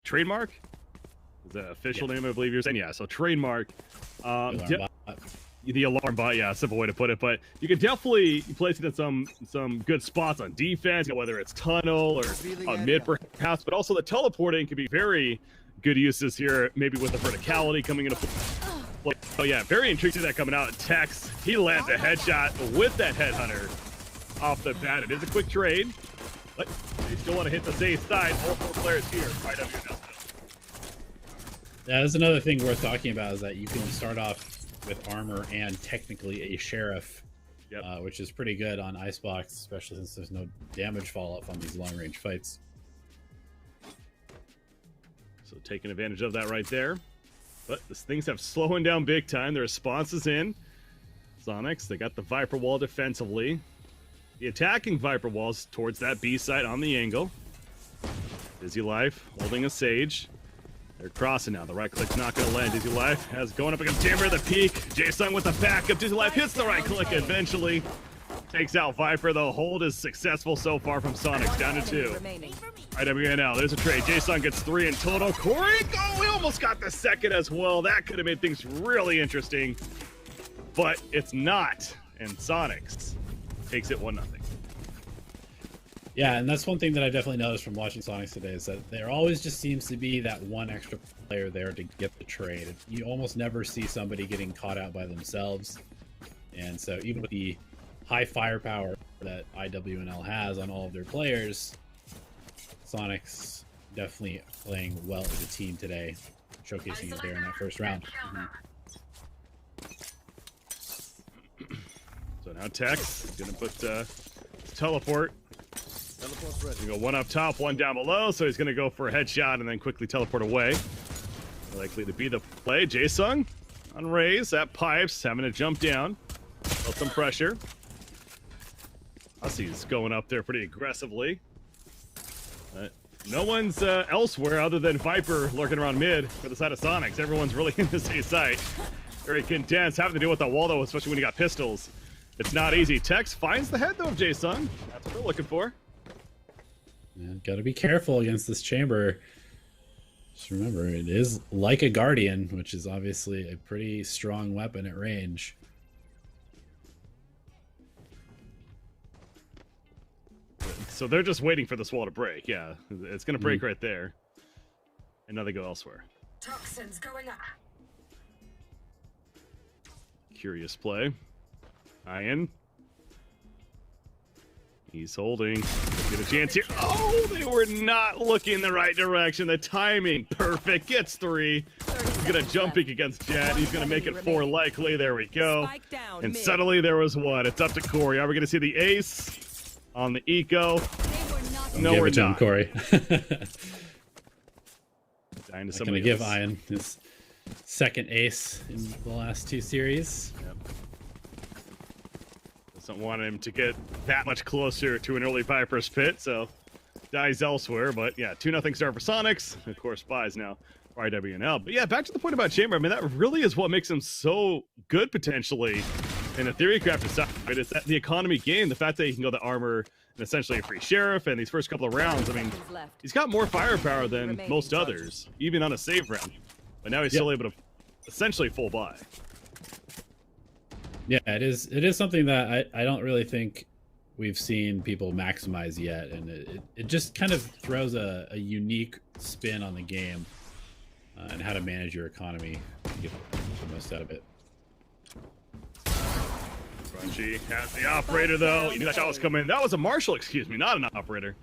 Trademark? Is that official name, I believe you're saying? Yeah, so Trademark. The alarm bot, yeah, simple way to put it. But you can definitely place it in some good spots on defense, whether it's tunnel or on mid perhaps, but also the teleporting can be very good uses here, maybe with the verticality coming into play. Oh yeah, very intrigued to that coming out. Tex, he lands a headshot with that headhunter off the bat. It is a quick trade, but they still want to hit the safe side. All four players here. IWNL. That's another thing worth talking about is that you can start off with armor and technically a sheriff, which is pretty good on Icebox, especially since there's no damage fall-off on these long-range fights. So taking advantage of that right there. But things have slowing down big time. The response is in. SONIQS, they got the Viper wall defensively. The attacking Viper walls towards that B site on the angle. Dizzy Life holding a Sage. They're crossing now. The right click's not going to land. Dizzy Life has going up against Chamber at the peak. Jason with the backup. Dizzy Life hits the right click eventually. Takes out Viper. The hold is successful so far from SONIQS. Down to 2. IWNL. There's a trade. Jason gets 3 in total. Corey, oh, we almost got the second as well. That could have made things really interesting. But it's not. And SONIQS takes it 1-0. Yeah, and that's one thing that I definitely noticed from watching SONIQS today is that there always just seems to be that one extra player there to get the trade. You almost never see somebody getting caught out by themselves. And so even with the high firepower that IWNL has on all of their players, SONIQS definitely playing well as a team today, showcasing it there in that first round. So now Tex is going to put teleport. He's gonna go one up top, one down below, so he's gonna go for a headshot and then quickly teleport away. Likely to be the play. Jason on Raze at Pipes, having to jump down. Felt some pressure. Hussey's going up there pretty aggressively. No one's elsewhere other than Viper lurking around mid for the side of SONIQS. Everyone's really in the same site. Very condensed, having to deal with that wall though, especially when you got pistols. It's not easy. Tex finds the head though of Jason. That's what they're looking for. Yeah, gotta be careful against this chamber. Just remember, it is like a Guardian, which is obviously a pretty strong weapon at range. So they're just waiting for this wall to break. Yeah, it's gonna break right there. And now they go elsewhere. Toxins going up. Curious play. Ian. He's holding. Get a chance here. Oh, they were not looking the right direction. The timing, perfect. Gets 3. He's gonna jump peek against Jet. He's gonna make it 4 likely. There we go. And suddenly there was 1. It's up to Corey. Are we gonna see the ace on the eco? No, we're not. Corey. I'm gonna give Ian his second ace in the last 2 series. Yep. Doesn't want him to get that much closer to an early Viper's pit, so dies elsewhere. But yeah, 2-0 start for SONIQS. Of course, buys now for IWNL. But yeah, back to the point about Chamber. I mean, that really is what makes him so good potentially in a theorycraft side. It's that the economy game, the fact that he can go the armor and essentially a free sheriff and these first couple of rounds. I mean, he's got more firepower than most others, even on a save round. But now he's still able to essentially full buy. Yeah, it is something that I don't really think we've seen people maximize yet, and it just kind of throws a unique spin on the game and how to manage your economy to get the most out of it. Crunchy has the operator though. You knew that shot was coming. That was a marshal, excuse me, not an operator.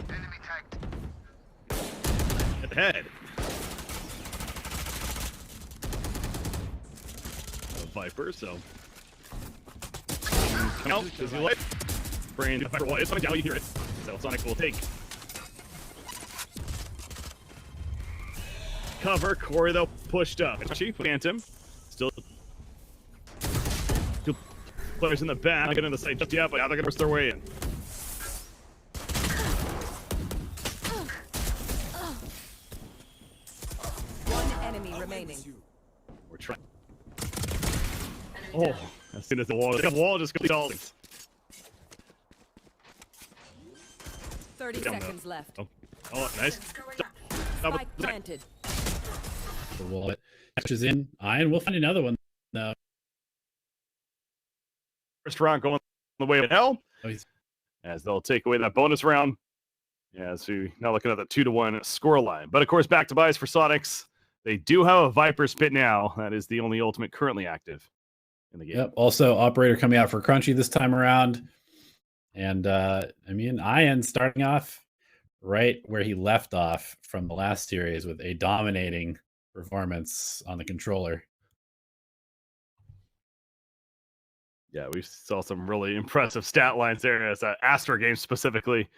Enemy tagged. At the head. Viper, so come out, Dizzy Life. Brain Viper wall. It's coming down, you hear it. So SONIQS will take cover. Corey though pushed up. Chief Phantom. Still two players in the back. Not getting in the site just yet, but now they're gonna force their way in. One enemy remaining. We're trying. Oh, as soon as the wall just goes all. 30 seconds left. Oh. Oh, nice. Spike planted. The wall catches in. And we'll find another one. No. First round going the way of hell, as they'll take away that bonus round. Yeah, so you're now looking at the 2-1 score line. But of course, back to buys for SONIQS. They do have a Viper Spit now. That is the only ultimate currently active in the game. Yep. Also, operator coming out for Crunchy this time around. And I mean, Ian starting off right where he left off from the last series with a dominating performance on the controller. Yeah, we saw some really impressive stat lines there as Astra game specifically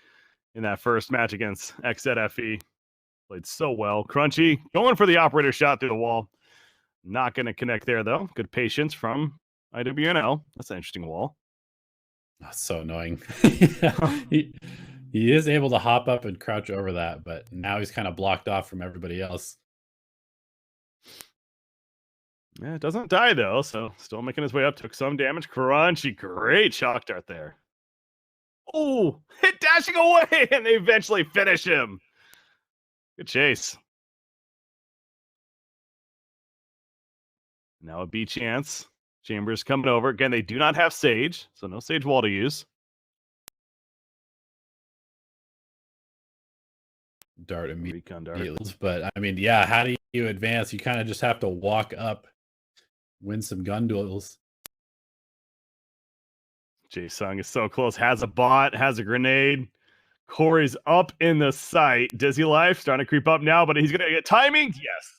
in that first match against XZFE. Played so well. Crunchy going for the operator shot through the wall. Not going to connect there, though. Good patience from IWNL. That's an interesting wall. That's so annoying. he is able to hop up and crouch over that, but now he's kind of blocked off from everybody else. Yeah, it doesn't die, though, so still making his way up. Took some damage. Crunchy, great shock dart there. Oh, hit dashing away, and they eventually finish him. Good chase. Now a B chance. Chambers coming over. Again, they do not have Sage, so no Sage wall to use. Dart immediately. Dart. But I mean, yeah, how do you advance? You kind of just have to walk up, win some gun duels. Jae-Sung is so close. Has a bot, has a grenade. Corey's up in the sight. Dizzy Life starting to creep up now, but he's going to get timing. Yes.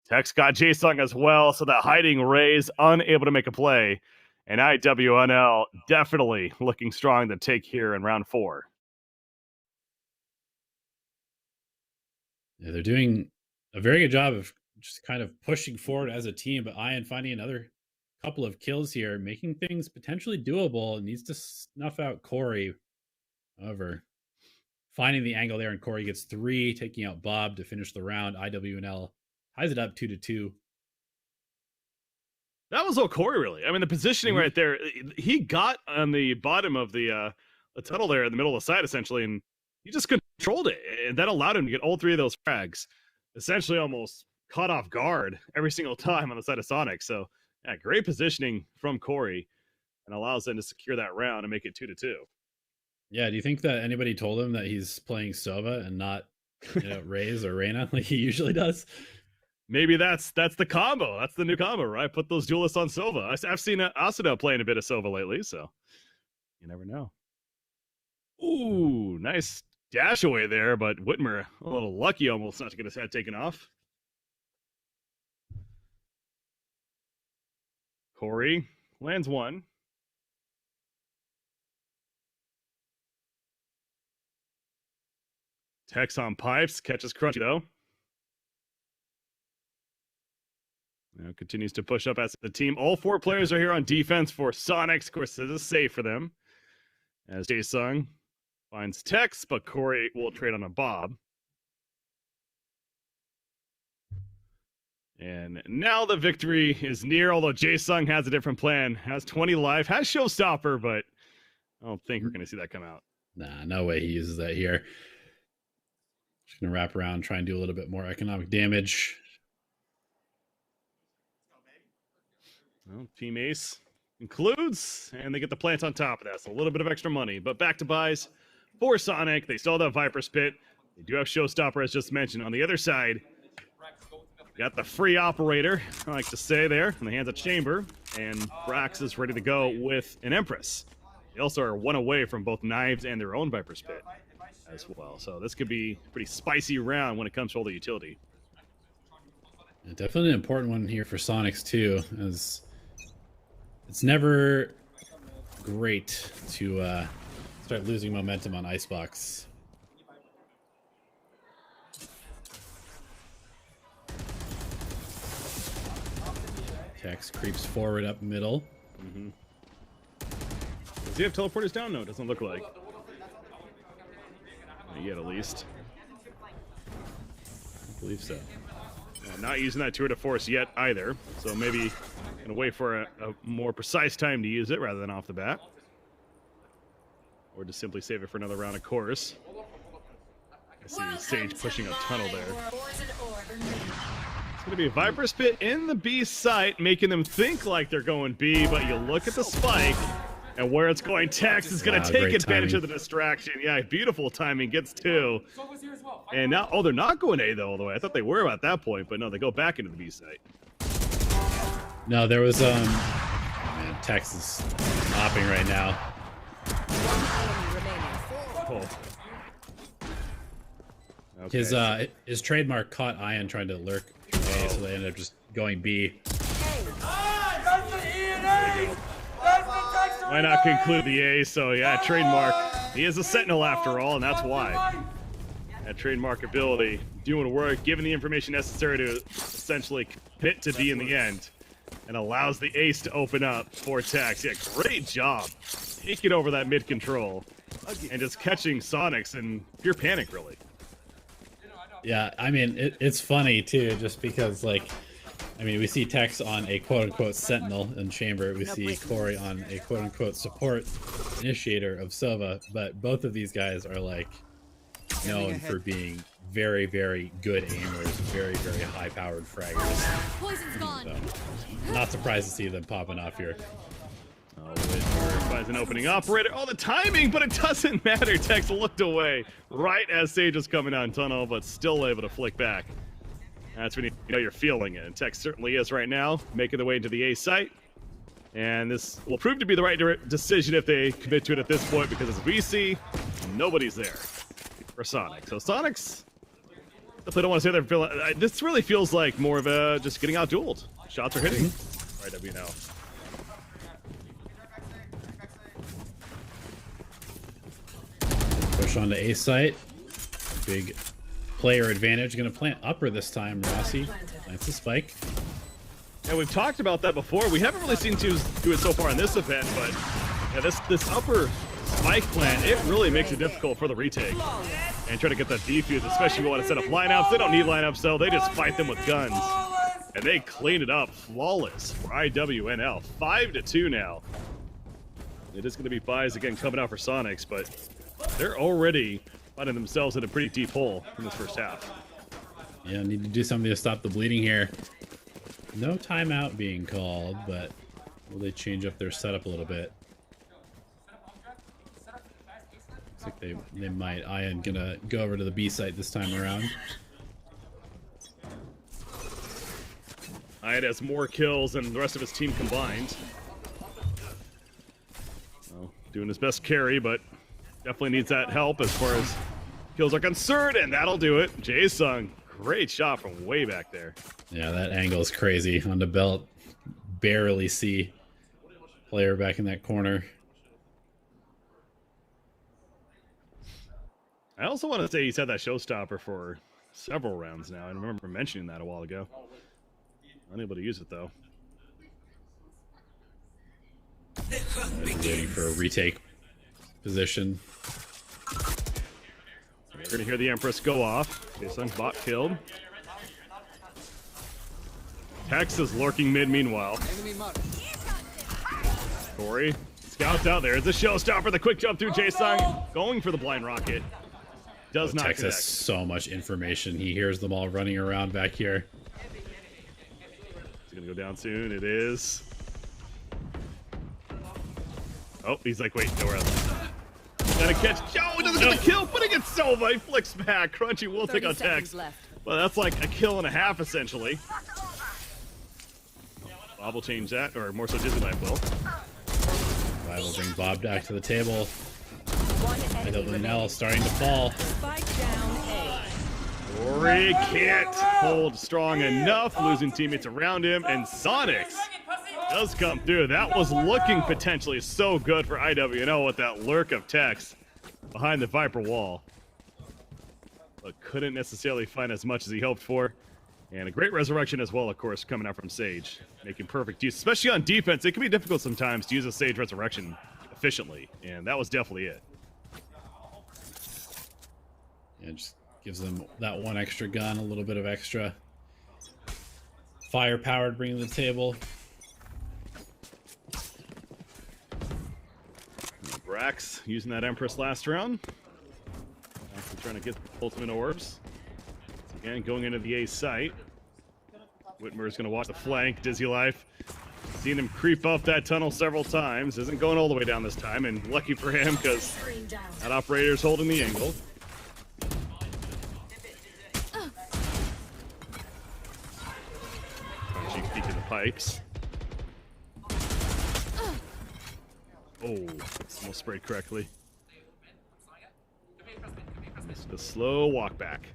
Tex got Jae-Sung as well, so that hiding Ray's unable to make a play. And IWNL definitely looking strong to take here in round 4. Yeah, they're doing a very good job of just kind of pushing forward as a team, but Ian finding another couple of kills here, making things potentially doable. It needs to snuff out Corey. However, finding the angle there, and Corey gets 3, taking out Bob to finish the round. IWNL ties it up 2-2. That was all Corey, really. I mean, the positioning right there, he got on the bottom of the tunnel there in the middle of the side, essentially, and he just controlled it. And that allowed him to get all 3 of those frags, essentially almost caught off guard every single time on the side of SONIQS. So, yeah, great positioning from Corey, and allows them to secure that round and make it 2-2. Yeah, do you think that anybody told him that he's playing Sova and not Raze or Reyna like he usually does? Maybe that's the combo. That's the new combo, right? Put those duelists on Sova. I've seen Asuna playing a bit of Sova lately, so you never know. Ooh, nice dash away there, but Whitmer a little lucky almost not to get his head taken off. Corey lands 1. Tex on pipes, catches Crunchy though. Now continues to push up as the team. All 4 players are here on defense for SONIQS. Of course, this is safe for them. As Jae-Sung finds Tex, but Corey will trade on a Bob. And now the victory is near, although Jae-Sung has a different plan. Has 20 life, has Showstopper, but I don't think we're going to see that come out. Nah, no way he uses that here. Just going to wrap around, try and do a little bit more economic damage. Well, Team Ace includes, and they get the plant on top of that. So a little bit of extra money. But back to buys for Sonic. They still have that Viper Spit. They do have Showstopper, as just mentioned. On the other side, got the free operator, I like to say there, in the hands of Chamber. And Brax is ready to go with an Empress. They also are 1 away from both Knives and their own Viper Spit as well. So this could be a pretty spicy round when it comes to all the utility. Yeah, definitely an important one here for SONIQS too, as it's never great to start losing momentum on Icebox. Tex creeps forward up middle. Does he have teleporters down? No, it doesn't look like. Not yet, at least. I believe so. Not using that tour de force yet either, so maybe gonna wait for a more precise time to use it rather than off the bat, or just simply save it for another round of course. see Sage pushing a tunnel there. It's going to be a Viper's Pit in the B site, making them think like they're going B, but you look at the spike, and where it's going, Tex is going to take advantage of the distraction. Yeah, beautiful timing, gets 2. And now, oh, they're not going A, though, all the way. I thought they were at that point, but no, they go back into the B site. No, there was, man, Tex is hopping right now. Oh. Okay. His trademark caught Ian trying to lurk A, so they ended up just going B. Why not conclude the A? So yeah, trademark. He is a sentinel after all, and that's why. That trademark ability, doing work, giving the information necessary to essentially commit to B in the end, and allows the ace to open up for Tex. Yeah, great job. Taking over that mid control, and just catching SONIQS in pure panic, really. Yeah, I mean, it's funny, too, just because, like, I mean, we see Tex on a quote-unquote sentinel in Chamber. We see Corey on a quote-unquote support initiator of Sova. But both of these guys are, like, known for being very, very good aimers, very, very high-powered fraggers. Poison's gone. So, not surprised to see them popping off here. Oh, Whitmer finds an opening operator. Oh, the timing, but it doesn't matter. Tex looked away right as Sage was coming down tunnel, but still able to flick back. That's when you know you're feeling it. And Tex certainly is right now, making the way into the A site. And this will prove to be the right decision if they commit to it at this point, because as we see, nobody's there for SONIQS. So SONIQS, if they don't want to say they're feeling, this really feels like more of a just getting out-dueled. Shots are hitting. IWNL. Push on to A site. Big player advantage. Going to plant upper this time. Rossi plants the spike. Yeah, we've talked about that before. We haven't really seen teams do it so far in this event, but yeah, this upper spike plant, it really makes it difficult for the retake and try to get that defuse, especially if you want to set up lineups. They don't need lineups, so they just fight them with guns. And they clean it up flawless for IWNL. 5-2 now. It is going to be buys again coming out for SONIQS, but they're already finding themselves in a pretty deep hole in this first half. Yeah, need to do something to stop the bleeding here. No timeout being called, but will they change up their setup a little bit? Looks like they might. Ian gonna go over to the B site this time around. Ian has more kills than the rest of his team combined. Well, doing his best carry, but definitely needs that help as far as kills are concerned, and that'll do it. Jae-sung, great shot from way back there. Yeah, that angle is crazy on the belt. Barely see player back in that corner. I also want to say he's had that showstopper for several rounds now. I remember mentioning that a while ago. Unable to use it, though. Waiting for a retake position. We're going to hear the Empress go off. Jae-sung's bot killed. Tex is lurking mid meanwhile. Corey, scouts out there. It's a showstopper. The quick jump through Jae-sung. Going for the blind rocket. Does not Tex connect. has so much information. He hears them all running around back here. It's going to go down soon. It is. Oh, he's like, wait, nowhere else. Gotta catch. Oh, he doesn't get the kill, but he gets Sova. He flicks back. Crunchy will take on Tex. Well, that's like a kill and a half, essentially. Bob will change that, or more so Dizzy Knife will. I will bring Bob back to the table. IWNL starting to fall. Corey can't hold strong enough, losing teammates around him, and SONIQS does come through. That was looking potentially so good for IWNL with that lurk of Tex behind the Viper wall, but couldn't necessarily find as much as he hoped for. And a great resurrection as well, of course, coming out from Sage, making perfect use, especially on defense. It can be difficult sometimes to use a Sage resurrection efficiently, and that was definitely it. Yeah, just gives them that one extra gun, a little bit of extra firepower to bring to the table. Brax using that Empress last round. Trying to get ultimate orbs. Again, going into the A site. Whitmer's going to watch the flank. Dizzy Life. Seen him creep up that tunnel several times. Isn't going all the way down this time, and lucky for him because that operator's holding the angle. Cheek peeking the pipes. Oh, almost sprayed correctly. Just a slow walk back.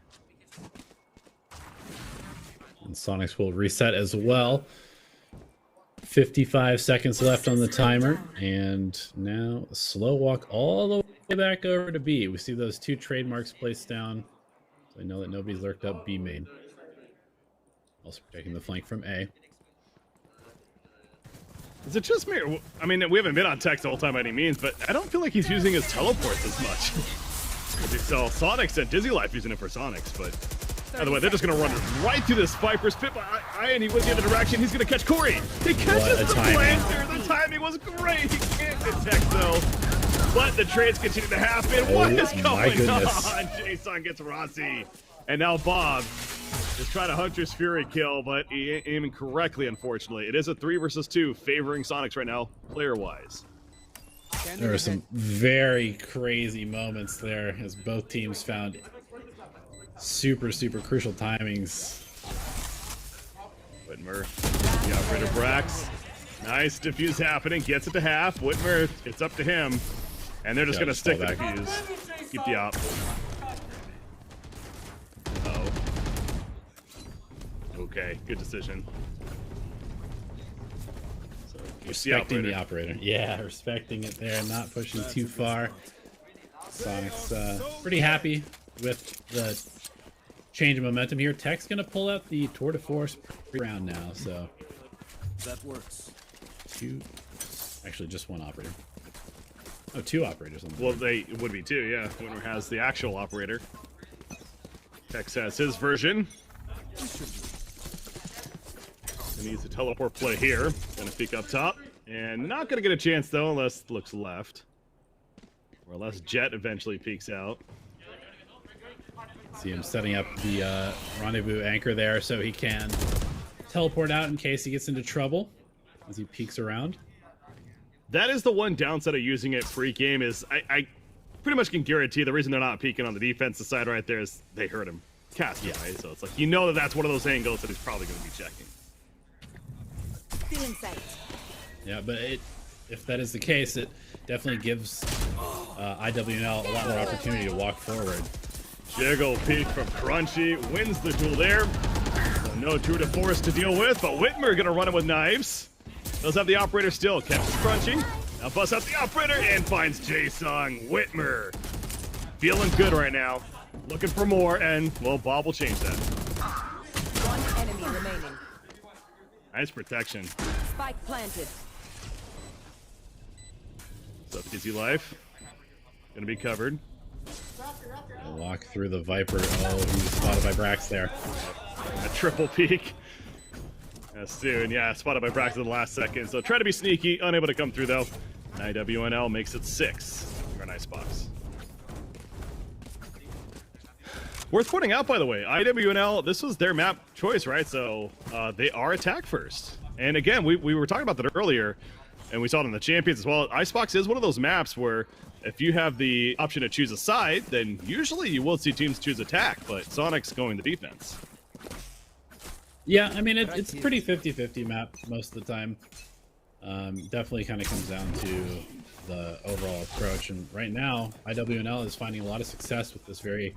And SONIQS will reset as well. 55 seconds left on the timer, and now a slow walk all the way back over to B. We see those two trademarks placed down. So I know that nobody's lurked up B main. Also taking the flank from A. Is it just me? I mean, we haven't been on text the whole time by any means, but I don't feel like he's using his teleports as much. We saw SONIQS and Dizzy Life using it for SONIQS, but by the way, they're just going to run right through this Viper's pit, and he went the other direction. He's going to catch Corey. He catches the planter. The timing was great. He can't detect, though. But the trades continue to happen. What is going on? Jason gets Rossi. And now Bob is trying to Hunter's Fury kill, but he ain't aiming correctly, unfortunately. It is a 3 versus 2, favoring SONIQS right now, player-wise. There are some very crazy moments there as both teams found super crucial timings. Whitmer, the operator Brax. Nice diffuse happening, gets it to half. Whitmer, it's up to him. And they're just going to stick the defuse. Keep the op. Uh-oh. Okay, good decision. So, respecting the operator. Yeah, respecting it there, not pushing too far. SONIQS pretty happy with the change of momentum here. Tech's going to pull out the Tour de Force round now, so. That works. Actually, just one operator. Oh, 2 operators on the board. Well, it would be 2, yeah. Winner has the actual operator. Tex has his version. He needs a teleport play here. Gonna peek up top. And not gonna get a chance, though, unless it looks left. Or unless Jet eventually peeks out. See him setting up the rendezvous anchor there so he can teleport out in case he gets into trouble as he peeks around. That is the one downside of using it pre-game is I pretty much can guarantee the reason they're not peeking on the defensive side right there is they heard him cast, yeah. Right? So it's like, you know that's one of those angles that he's probably going to be checking. Yeah, but if that is the case, it definitely gives IWNL a lot more opportunity to walk forward. Jiggle peek from Crunchy, wins the duel there. So no Tour de Force to deal with, but Whitmer going to run him with knives. Does have the operator still, catches Crunchy. Now busts out the operator and finds Jason. Whitmer feeling good right now. Looking for more, and, well, Bob will change that. One enemy remaining. Nice protection. Spike planted. What's up, Dizzy Life? Gonna be covered. We'll walk through the Viper. Oh, he's spotted by Brax there. A triple peek. Soon, yeah, spotted by Brax in the last second. So try to be sneaky, unable to come through though. IWNL makes it 6 for an icebox. Worth pointing out, by the way, IWNL, this was their map choice, right? So they are attack first. And again, we were talking about that earlier, and we saw it in the Champions as well. Icebox is one of those maps where if you have the option to choose a side, then usually you will see teams choose attack, but SONIQS going the defense. Yeah, I mean, it's a pretty 50-50 map most of the time. Definitely kind of comes down to the overall approach. And right now, IWNL is finding a lot of success with this very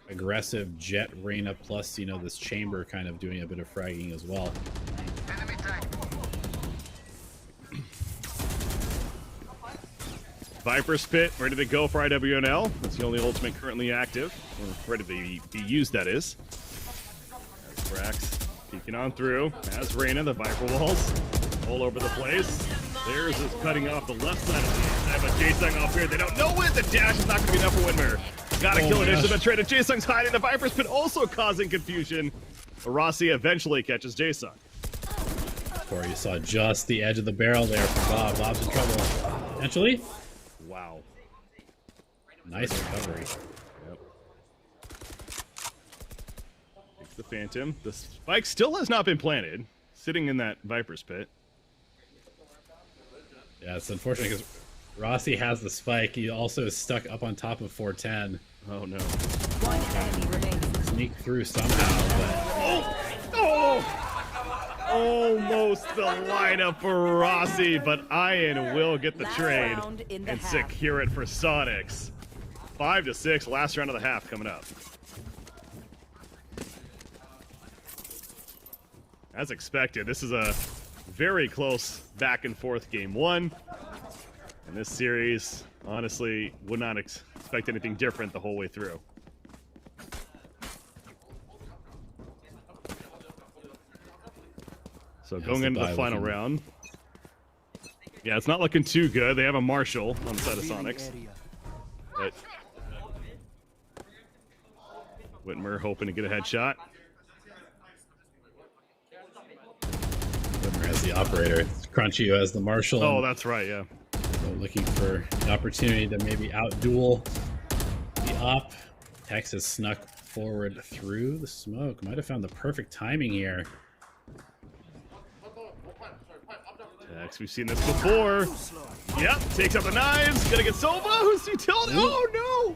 aggressive Jet Reyna plus, you know, this chamber kind of doing a bit of fragging as well. Viper Spit, ready to go for IWNL. That's the only ultimate currently active. Or ready to be used, that is. There's Brax peeking on through. As Reyna, the Viper walls all over the place. Theirs is cutting off the left side of the inside, but Jason off here. They don't know it. The dash is not going to be enough for Whitmer. Gotta kill it. It's been traded. Jason's hiding. The Viper Spit also causing confusion. Rossi eventually catches Jason. Corey saw just the edge of the barrel there for Bob. Bob's in trouble. Potentially. Wow. Nice recovery. Yep. the Phantom. The spike still has not been planted, sitting in that Viper's pit. Yeah, it's unfortunate because Rossi has the spike. He also is stuck up on top of 410. Oh no. One enemy remaining. Sneak through somehow, but Oh! Almost the lineup for Rossi, but Ian will get the Last trade round in the and half. secure it for SONIQS. 5-6, last round of the half coming up. As expected, this is a very close back and forth game one. And this series, honestly, would not expect anything different the whole way through. So going into the final round. Yeah, it's not looking too good. They have a Marshall on the side of SONIQS. But Whitmer hoping to get a headshot. Whitmer has the operator. It's Crunchy who has the Marshall. Oh, that's right, yeah. So looking for an opportunity to maybe outduel the op. Tex has snuck forward through the smoke. Might have found the perfect timing here. Tex, we've seen this before. Yep, takes out the knives. Gonna get Sova. Who's utility? Oh no!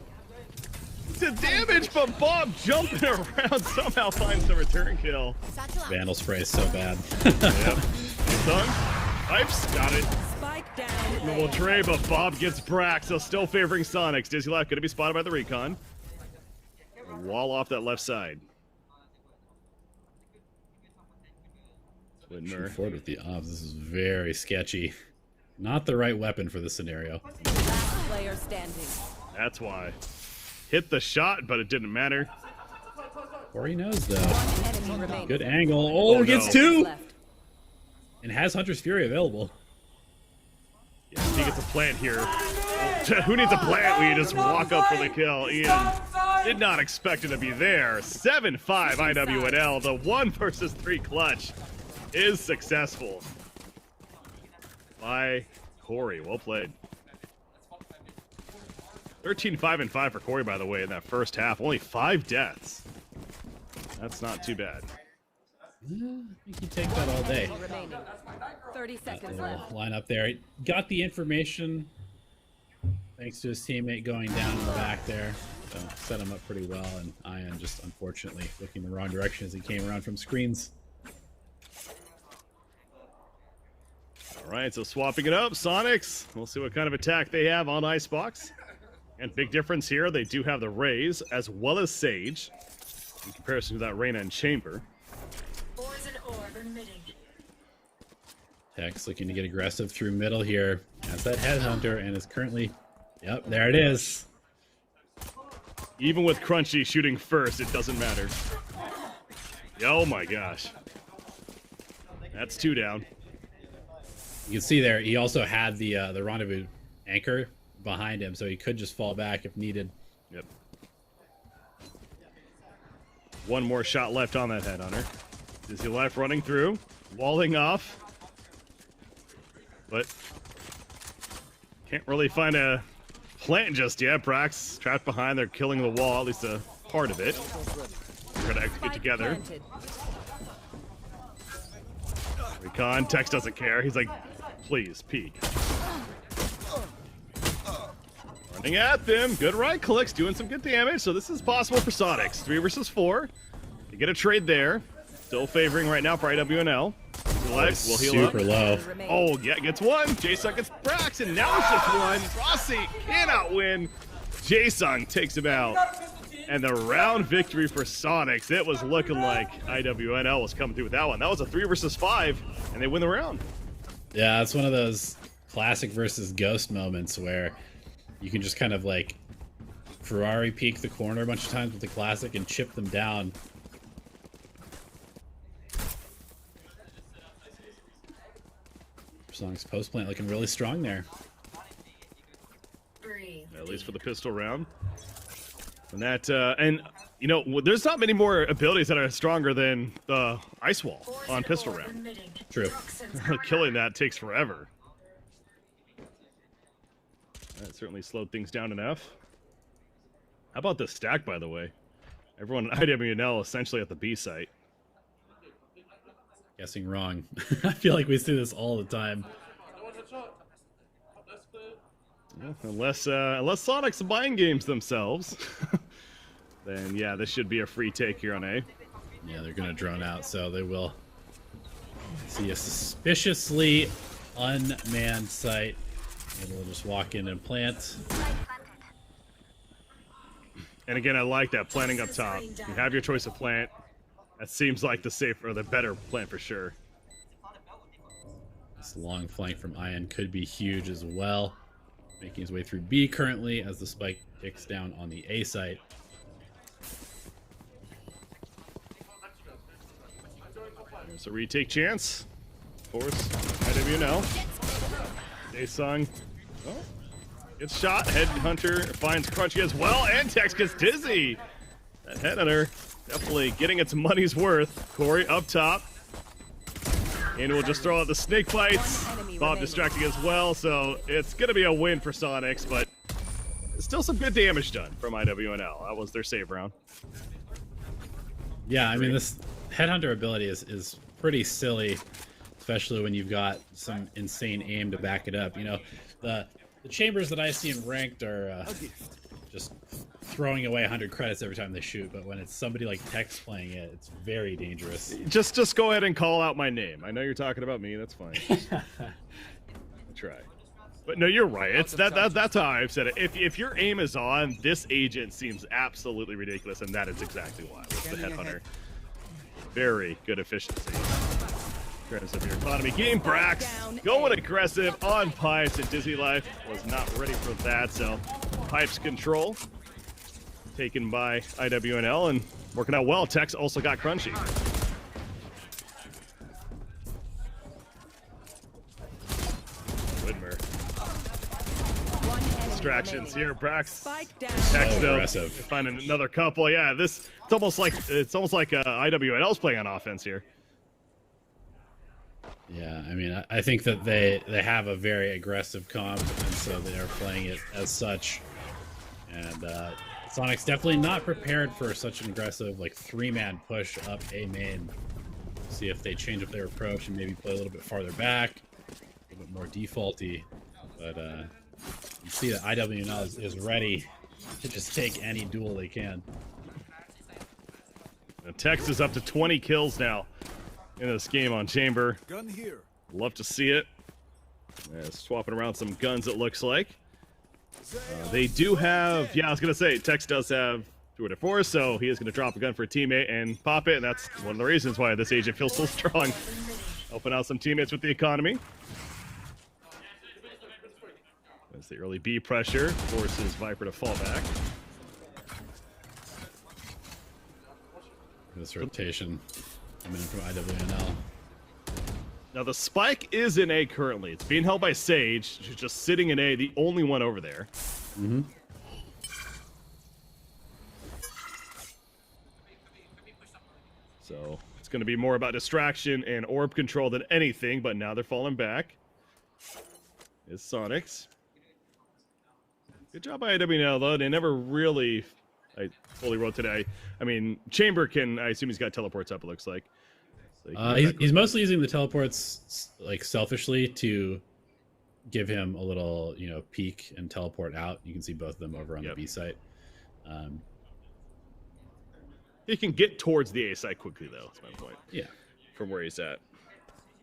Did damage, but Bob jumping around somehow finds the return kill. Vandal spray is so bad. Yep. Done. Pipes, got it. Spike down. Little tray, but Bob gets Brack, so still favoring SONIQS. Dizzy Life gonna be spotted by the recon. Wall off that left side. Shoot forward with the ops. This is very sketchy. Not the right weapon for this scenario. Last player standing. That's why. Hit the shot, but it didn't matter. Corey knows though. One enemy remaining. Good angle. Oh, Oh, gets no. two! Left. And has Hunter's Fury available. Yeah, he gets a plant here. Who needs a plant when you just walk up for the kill? Ian did not expect it to be there. 7-5 IWNL. The 1 versus 3 clutch is successful by Corey. Well played. 13-5-5 for Corey, by the way, in that first half. Only 5 deaths. That's not too bad. I think you take that all day. Remaining. 30 seconds Little left. line up there. He got the information thanks to his teammate going down in the back there. So set him up pretty well, and Ian just unfortunately looking the wrong direction as he came around from screens. All right, so swapping it up, SONIQS. We'll see what kind of attack they have on Icebox. And big difference here, they do have the Raze as well as Sage in comparison to that Reyna and Chamber. Tex looking to get aggressive through middle here. Has that headhunter and is currently... Yep, there it is. Even with Crunchy shooting first, it doesn't matter. Oh my gosh. That's 2 down. You can see there, he also had the rendezvous anchor behind him, so he could just fall back if needed. Yep. 1 more shot left on that headhunter. Dizzy Life running through, walling off. But can't really find a plant just yet. Brax trapped behind. They're killing the wall, at least a part of it. We're gonna execute together. Planted. Recon, Tex doesn't care. He's like, please, peek. Running at them. Good right clicks, doing some good damage. So this is possible for SONIQS. 3 versus 4. You get a trade there. Still favoring right now for IWNL. Life will heal up. Super low. Remaining. Oh, yeah, gets 1. Jason gets Brax, and now it's just 1. Rossi cannot win. Jason takes him out. And the round victory for SONIQS. It was looking like IWNL was coming through with that one. That was a 3 versus 5, and they win the round. Yeah, it's one of those classic versus ghost moments where you can just kind of like Ferrari peek the corner a bunch of times with the classic and chip them down. SONIQS post plant looking really strong there. At least for the pistol round. And that, and you know, there's not many more abilities that are stronger than the ice wall on pistol round. True. Killing that takes forever. That certainly slowed things down enough. How about the stack, by the way? Everyone at IWNL essentially at the B site. Guessing wrong. I feel like we see this all the time. Well, unless SONIQS buying games themselves, then yeah, this should be a free take here on A. Yeah, they're gonna drone out, so they will see a suspiciously unmanned site. And we'll just walk in and plant. And again, I like that planting up top. You have your choice of plant. That seems like the safer or the better plant for sure. This long flank from Ian could be huge as well. Making his way through B currently as the spike ticks down on the A site. There's a retake chance. Of course, IWNL. Daesung. Oh, gets shot. Headhunter finds Crunchy as well, and Tex gets dizzy. That Headhunter definitely getting its money's worth. Corey up top. And we'll just throw out the snake bites. Bob distracting as well, so it's going to be a win for SONIQS, but still some good damage done from IWNL. That was their save round. Yeah, I mean, this Headhunter ability is pretty silly, especially when you've got some insane aim to back it up. You know, the chambers that I see in ranked are just throwing away 100 credits every time they shoot, but when it's somebody like Tex playing it, it's very dangerous. Just go ahead and call out my name. I know you're talking about me. That's fine. I'll try. But no, you're right. It's that's how I've said it. If your aim is on, this agent seems absolutely ridiculous, and that is exactly why. With the Headhunter, very good efficiency. In terms of your economy, game Brax going aggressive on Pipes, and Dizzy Life was not ready for that. So Pipes control taken by IWNL and working out well. Tex also got Crunchy. Widmer. Distractions here. Brax. Tex though finding another couple. Yeah, this it's almost like IWNL's playing on offense here. Yeah, I mean, I think that they have a very aggressive comp, and so they are playing it as such. And SONIQS definitely not prepared for such an aggressive, like, 3-man push up A main. See if they change up their approach and maybe play a little bit farther back, a little bit more defaulty. But you see that IWNL is ready to just take any duel they can. And Tex is up to 20 kills now in this game on Chamber. Gun here. Love to see it. Swapping around some guns, it looks like. They do have, yeah, I was going to say, Tex does have 204, so he is going to drop a gun for a teammate and pop it, and that's one of the reasons why this agent feels so strong. Helping out some teammates with the economy. As the early B pressure forces Viper to fall back. This rotation coming in from IWNL. Now the spike is in A currently. It's being held by Sage, who's just sitting in A, the only one over there. Mm-hmm. So it's going to be more about distraction and orb control than anything, but now they're falling back. It's SONIQS. Good job by IWNL, though. They never really fully rotated. I mean, Chamber can, I assume he's got teleports up, it looks like. So he's mostly using the teleports, like, selfishly to give him a little, you know, peek and teleport out. You can see both of them over on the B site. He can get towards the A site quickly, though. That's my point. Yeah. From where he's at.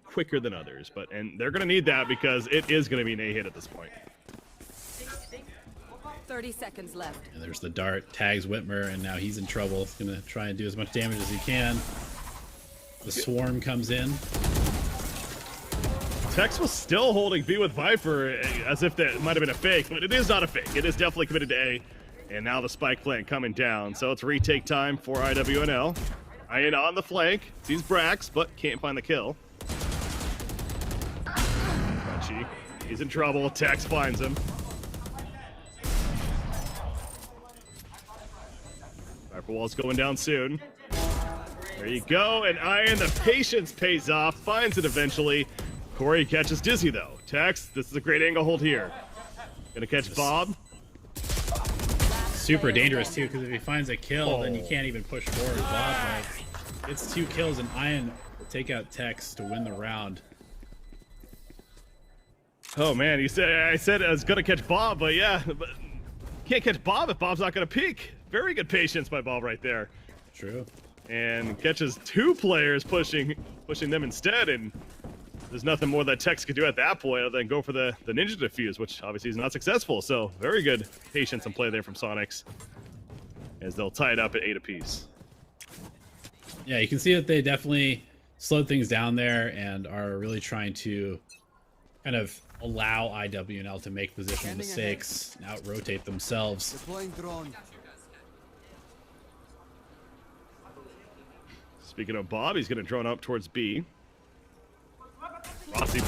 Quicker than others. And they're going to need that because it is going to be an A hit at this point. 30 seconds left. And there's the dart, tags Whitmer, and now he's in trouble. He's going to try and do as much damage as he can. The swarm comes in. Tex was still holding B with Viper as if that might have been a fake, but it is not a fake. It is definitely committed to A. And now the spike plant coming down. So it's retake time for IWNL. Ian on the flank. Sees Brax, but can't find the kill. Crunchy. He's in trouble. Tex finds him. Viper wall's going down soon. There you go, and Ian, the patience pays off, finds it eventually. Corey catches Dizzy, though. Tex, this is a great angle hold here. Gonna catch Bob. super dangerous too, because if he finds a kill, then you Oh. can't even push forward. Bob, like, it's 2 kills, and Ian will take out Tex to win the round. Oh man, I said I was gonna catch Bob, but yeah, but can't catch Bob if Bob's not gonna peek. Very good patience by Bob right there, True. and catches 2 players pushing them instead, and there's nothing more that Tex could do at that point other than go for the ninja defuse, which obviously is not successful. So very good patience and play there from SONIQS, as they'll tie it up at 8 apiece. Yeah, you can see that they definitely slowed things down there and are really trying to kind of allow IWNL to make positional mistakes and out-rotate themselves. Deploying drone. Speaking of Bob, he's going to drone up towards B. Rossi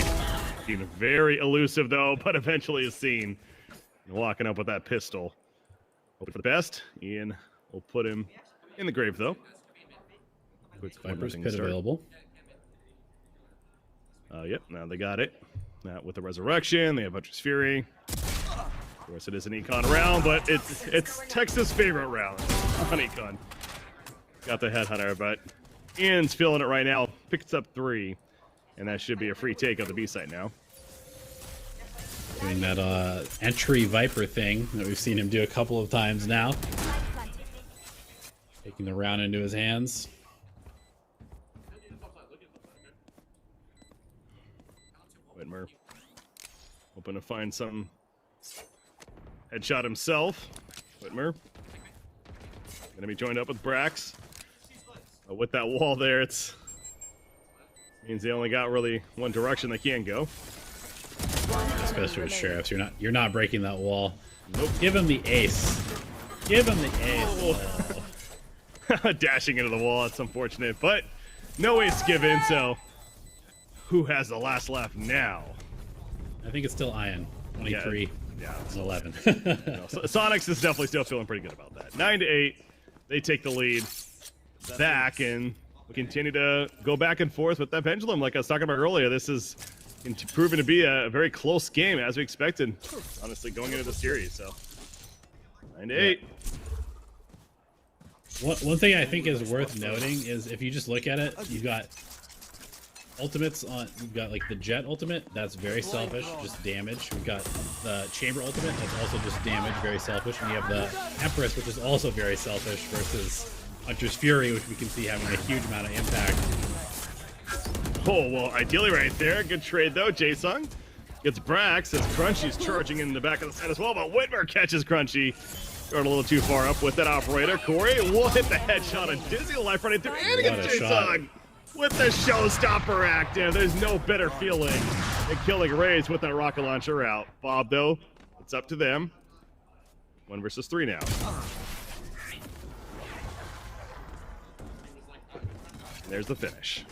being very elusive though, but eventually is seen. Walking up with that pistol. Hoping for the best. Ian will put him in the grave though. Quick Viper's 1-0 pit start. available. Yep, now they got it. That with the resurrection, they have Hunter's Fury. Of course, it is an econ round, but it's Texas' favorite round on econ. Got the headhunter, but Ian's feeling it right now. Picks up 3, and that should be a free take on the B side now. Doing that entry Viper thing that we've seen him do a couple of times now. Taking the round into his hands. Whitmer hoping to find some headshot himself. Whitmer gonna be joined up with Brax. With that wall there, it's means they only got really one direction they can go. Especially with sheriffs, you're not breaking that wall. Nope. Give him the ace. Give him the ace. Oh. Dashing into the wall, it's unfortunate, but no ace given, so who has the last laugh now? I think it's still Ian. 23 Yeah, and 11. SONIQS is definitely still feeling pretty good about that. 9-8, they take the lead back, and we continue to go back and forth with that pendulum. Like I was talking about earlier, this is proven to be a very close game, as we expected, honestly, going into the series. So 9-8. One thing I think is worth noting is if you just look at it, you've got ultimates on. You've got like the Jet ultimate, that's very selfish, just damage. We've got the Chamber ultimate, that's also just damage, very selfish. And you have the Empress, which is also very selfish, versus Hunter's Fury, which we can see having a huge amount of impact. Oh, well, ideally right there. Good trade, though. Jaesung gets Brax as Crunchy's charging in the back of the side as well, but Whitmer catches Crunchy. Thrown a little too far up with that operator. Corey will hit the headshot on Dizzy, life running through, and against Jaesung with the showstopper active. There's no better feeling than killing Rays with that rocket launcher out. Bob, though, it's up to them. 1 versus 3 now. There's the finish.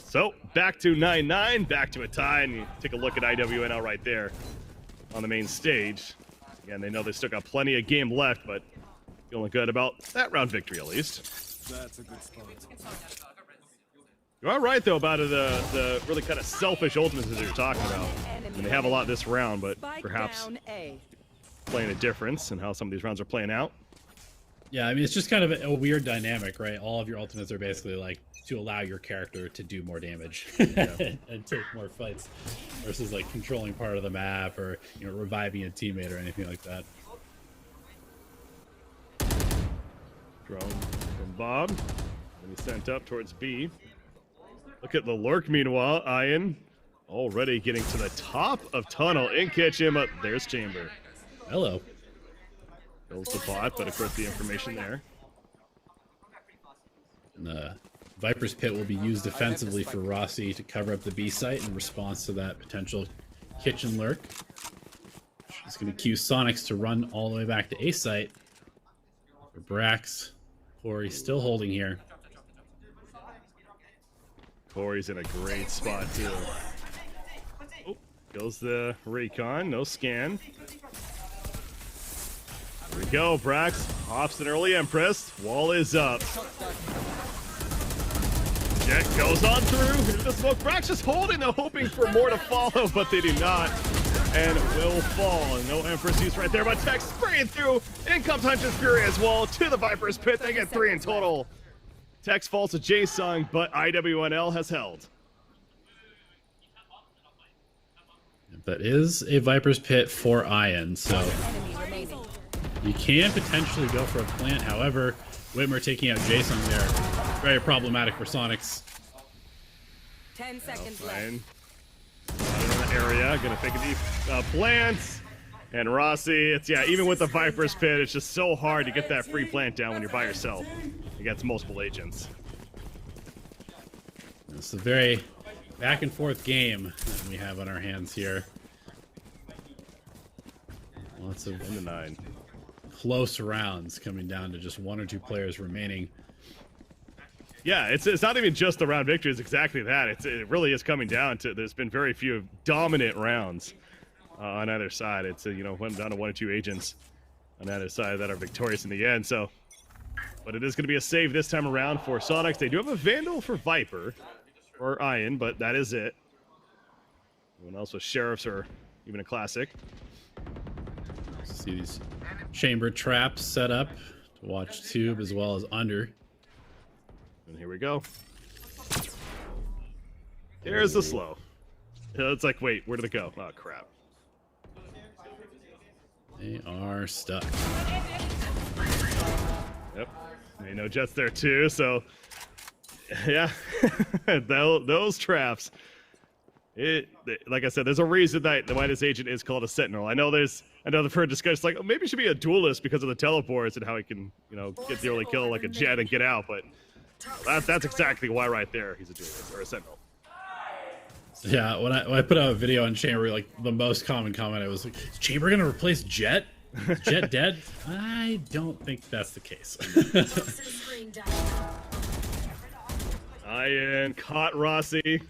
So, back to 9-9, back to a tie, and you take a look at IWNL right there on the main stage. Again, they know they still got plenty of game left, but feeling good about that round victory at least. That's a good spot. You are right, though, about the really kind of selfish ultimates that you're talking about. And they have a lot this round, but perhaps playing a difference in how some of these rounds are playing out. Yeah, I mean, it's just kind of a weird dynamic, right? All of your ultimates are basically like to allow your character to do more damage and take more fights versus like controlling part of the map or, you know, reviving a teammate or anything like that. Drone from Bob. And he's sent up towards B. Look at the lurk, meanwhile. Ian already getting to the top of tunnel and catch him up. There's Chamber. Hello. Kills the bot, but of course the information there. And Viper's Pit will be used defensively for Rossi to cover up the B site in response to that potential kitchen lurk. It's going to cue SONIQS to run all the way back to A site. For Brax, Corey still holding here. Corey's in a great spot too. Oh, goes the recon, no scan. Here we go, Brax hops an early Empress. Wall is up. Jet goes on through into the smoke. Brax just holding, though, hoping for more to follow, but they do not. and will fall. No Empress use right there, but Tech spraying through. In comes Hunter's Fury as well to the Viper's Pit. They get 3 in total. Tex falls to J-Sung, but IWNL has held. That is a Viper's Pit for Ian, so Enemy remaining. you can potentially go for a plant. However, Whitmer taking out J-Sung there, very problematic for SONIQS. 10 seconds Fine. left. In the area, gonna take a deep plant. And Rossi, it's, yeah, even with the Viper's Pit, it's just so hard to get that free plant down when you're by yourself against multiple agents. It's a very back and forth game that we have on our hands here. Lots of 1 to 9. close rounds coming down to just 1 or 2 players remaining. Yeah, it's not even just the round victory. It's exactly that. It really is coming down to, there's been very few dominant rounds on either side. It's went down to 1 or 2 agents on either side that are victorious in the end. So, but it is going to be a save this time around for SONIQS. They do have a Vandal for Viper or Ian, but that is it. Everyone else with Sheriffs or even a Classic. See these chamber traps set up to watch tube as well as under. And here we go. There's the slow. It's like, wait, where did it go? Oh, crap. They are stuck. Yep. They know Jet's there too, so yeah. Those traps. Like I said, there's a reason that the Midas agent is called a Sentinel. I know there's another for discussion, like, oh, maybe it should be a duelist because of the teleports and how he can, get the early kill like a Jet and get out, but that's exactly why right there he's a duelist or a Sentinel. Yeah, when I put out a video on Chamber, like the most common comment, it was like, is Chamber gonna replace Jet? Is Jet dead? I don't think that's the case. Ian caught Rossi.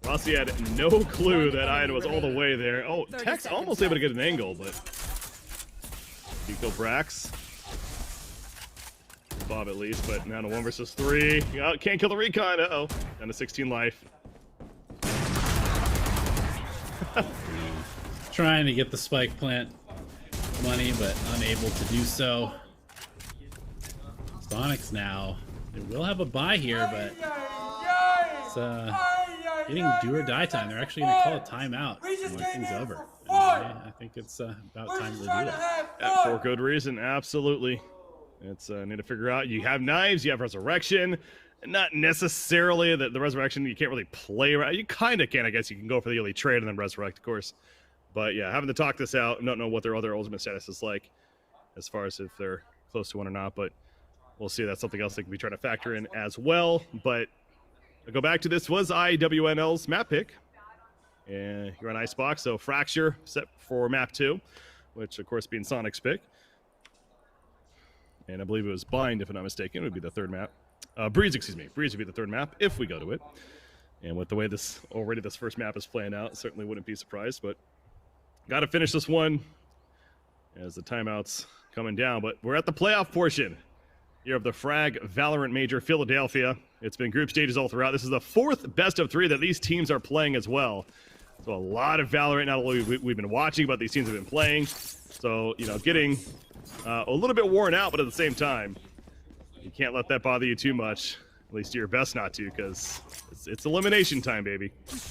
Rossi had no clue that Ian was all the way there. Oh, Tex almost able to get an angle, but Pico Brax. Bob at least, but now to 1 versus 3. Can't kill the recon. Uh-oh. Down to 16 life. Trying to get the spike plant money, but unable to do so. SONIQS now. They will have a buy here, but it's getting do or die time. They're actually going to call a timeout when things over. And I think it's about time to do that. Yeah, for good reason, absolutely. It's need to figure out. You have knives, you have resurrection. Not necessarily the resurrection. You can't really play around. You kind of can, I guess. You can go for the early trade and then resurrect, of course. But yeah, having to talk this out. Don't know what their other ultimate status is like, as far as if they're close to 1 or not. But we'll see. That's something else they can be trying to factor in as well. But I'll go back to this. Was IWNL's map pick, and you're on Icebox. So Fracture set for map 2, which of course being SONIQS' pick. And I believe it was Bind, if I'm not mistaken. It would be the 3rd map. Breeze, excuse me. Breeze would be the 3rd map if we go to it. And with the way this first map is playing out, certainly wouldn't be surprised. But got to finish this one as the timeout's coming down. But we're at the playoff portion here of the Frag Valorant Major Philadelphia. It's been group stages all throughout. This is the 4th best of 3 that these teams are playing as well. So a lot of Valorant, not only we've been watching, but these teams have been playing. So, getting a little bit worn out, but at the same time, you can't let that bother you too much. At least do your best not to, because it's elimination time, baby. So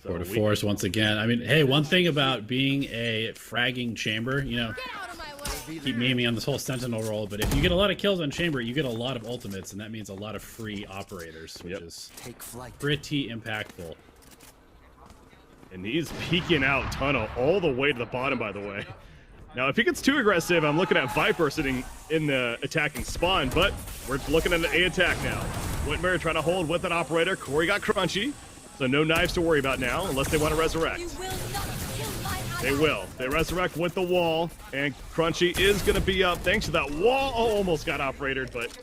4 to force once again. I mean, hey, one thing about being a fragging chamber, keep memeing on this whole Sentinel role, but if you get a lot of kills on chamber, you get a lot of ultimates, and that means a lot of free operators, which is pretty impactful. And he's peeking out tunnel all the way to the bottom, by the way. Now, if he gets too aggressive, I'm looking at Viper sitting in the attacking spawn, but we're looking at an A attack now. Whitmer trying to hold with an operator. Corey got crunchy, so no knives to worry about now, unless they want to resurrect. They will. They resurrect with the wall, and Crunchy is going to be up thanks to that wall. Oh, almost got operated, but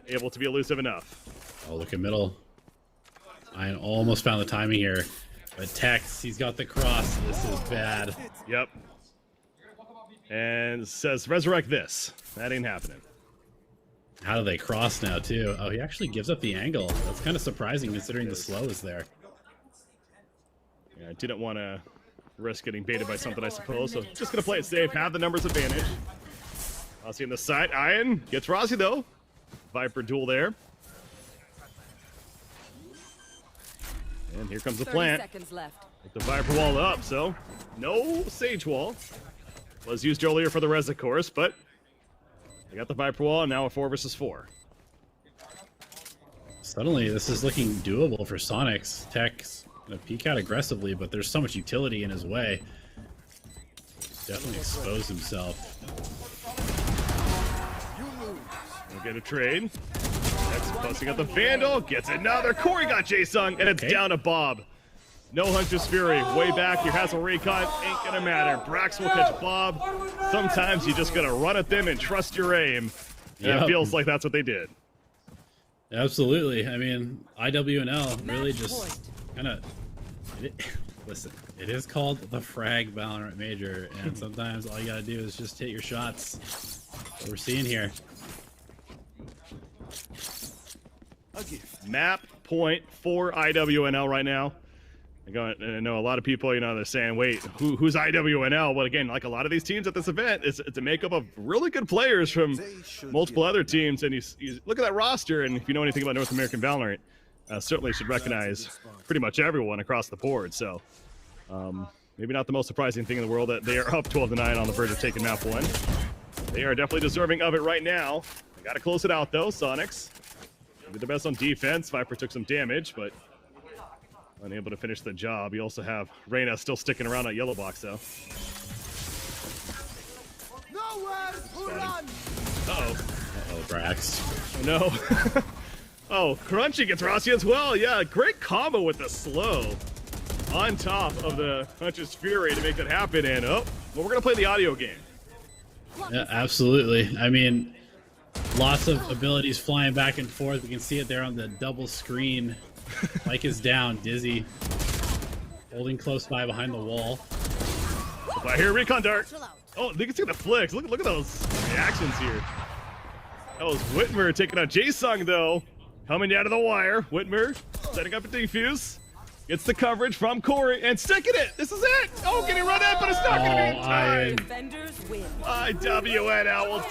able to be elusive enough. Oh, look at middle. I almost found the timing here. But Tex, he's got the cross. This is bad. Yep. And says, resurrect this. That ain't happening. How do they cross now, too? Oh, he actually gives up the angle. That's kind of surprising considering the slow is there. Yeah, I didn't want to risk getting baited by something, I suppose. So just going to play it safe, have the numbers advantage. Rossi on the side. Ian gets Rossi, though. Viper duel there. And here comes the 30 plant. seconds left. With the Viper wall up, so no Sage wall. Was used earlier for the res, of course, but they got the Viper wall, and now a 4 versus 4. Suddenly, this is looking doable for SONIQS. Tech's gonna peek out aggressively, but there's so much utility in his way. Definitely expose himself. We'll get a trade. Next, busting out the Vandal, gets another. Corey got Jae-Sung, and it's down to Bob. No Hunter's Fury. Way back, your Hassel Recon ain't gonna matter. Brax will catch Bob. Sometimes you just gotta run at them and trust your aim. And it feels like that's what they did. Absolutely. I mean, IWNL really just kind of... Listen, it is called the Frag Valorant Major, and sometimes all you gotta do is just hit your shots. That's what we're seeing here. Map point for IWNL right now. I know a lot of people, they're saying, wait, who's IWNL? Well, again, like a lot of these teams at this event, it's a makeup of really good players from multiple other teams. And you look at that roster, and if you know anything about North American Valorant, certainly should recognize pretty much everyone across the board. So maybe not the most surprising thing in the world that they are up 12-9 on the verge of taking map 1. They are definitely deserving of it right now. They got to close it out, though. SONIQS did their best on defense. Viper took some damage, but unable to finish the job. You also have Reyna still sticking around at yellow box, though. Uh-oh. Uh-oh, Brax. Oh, no. Oh, Crunchy gets Rossi as well. Yeah, great combo with the slow on top of the Hunter's Fury to make that happen. And, well, we're going to play the audio game. Yeah, absolutely. I mean, lots of abilities flying back and forth. We can see it there on the double screen. Mike is down. Dizzy holding close by behind the wall. I hear Recon Dart. Oh, you can see the flicks. Look at those reactions here. That was Whitmer taking out Jae-Sung, though. Coming down to the wire. Whitmer setting up a defuse. Gets the coverage from Corey and sticking it. This is it. Oh, getting run in, but it's not going to be in time. Defenders win. IWNL will